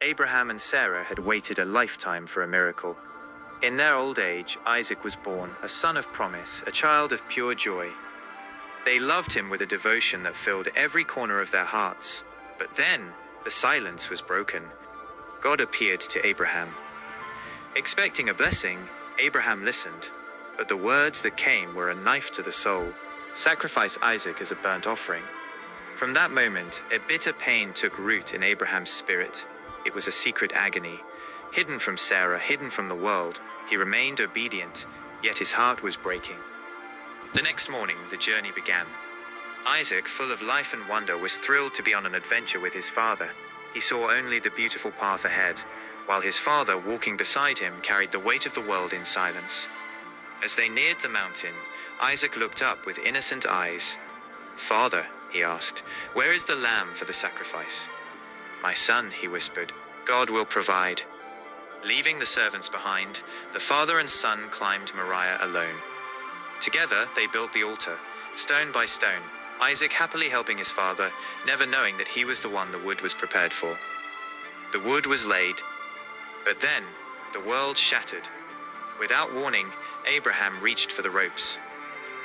Abraham and Sarah had waited a lifetime for a miracle. In their old age, Isaac was born, a son of promise, a child of pure joy. They loved him with a devotion that filled every corner of their hearts. But then, the silence was broken. God appeared to Abraham. Expecting a blessing, Abraham listened, but the words that came were a knife to the soul. Sacrifice Isaac as a burnt offering. From that moment, a bitter pain took root in Abraham's spirit. It was a secret agony. Hidden from Sarah, hidden from the world, he remained obedient, yet his heart was breaking. The next morning, the journey began. Isaac, full of life and wonder, was thrilled to be on an adventure with his father. He saw only the beautiful path ahead, while his father, walking beside him, carried the weight of the world in silence. As they neared the mountain, Isaac looked up with innocent eyes. "Father," he asked, "where is the lamb for the sacrifice?" "My son," he whispered, "God will provide." Leaving the servants behind, the father and son climbed Moriah alone. Together, they built the altar, stone by stone, Isaac happily helping his father, never knowing that he was the one the wood was prepared for. The wood was laid, but then the world shattered. Without warning, Abraham reached for the ropes.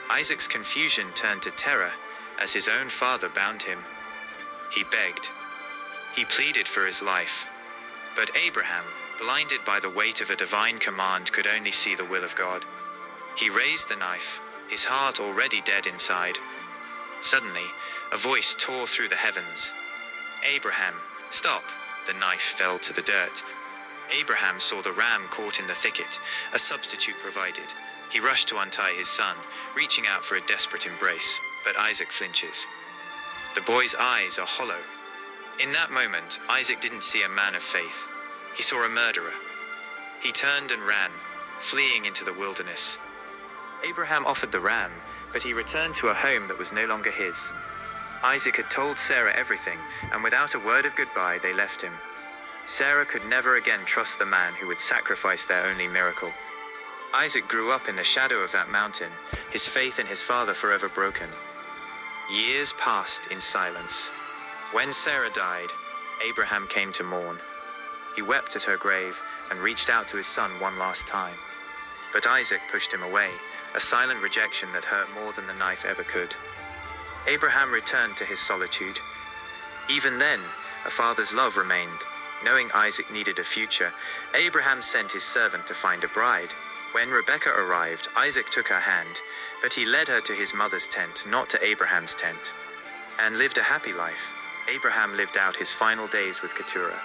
Isaac's confusion turned to terror as his own father bound him. He begged. He pleaded for his life. But Abraham, blinded by the weight of a divine command, could only see the will of God. He raised the knife, his heart already dead inside. Suddenly, a voice tore through the heavens. "Abraham, stop!" The knife fell to the dirt. Abraham saw the ram caught in the thicket, a substitute provided. He rushed to untie his son, reaching out for a desperate embrace, but Isaac flinches. The boy's eyes are hollow. In that moment, Isaac didn't see a man of faith. He saw a murderer. He turned and ran, fleeing into the wilderness. Abraham offered the ram, but he returned to a home that was no longer his. Isaac had told Sarah everything, and without a word of goodbye, they left him. Sarah could never again trust the man who would sacrifice their only miracle. Isaac grew up in the shadow of that mountain, his faith in his father forever broken. Years passed in silence. When Sarah died, Abraham came to mourn. He wept at her grave and reached out to his son one last time. But Isaac pushed him away, a silent rejection that hurt more than the knife ever could. Abraham returned to his solitude. Even then, a father's love remained. Knowing Isaac needed a future, Abraham sent his servant to find a bride. When Rebekah arrived, Isaac took her hand, but he led her to his mother's tent, not to Abraham's tent, and lived a happy life. Abraham lived out his final days with Keturah,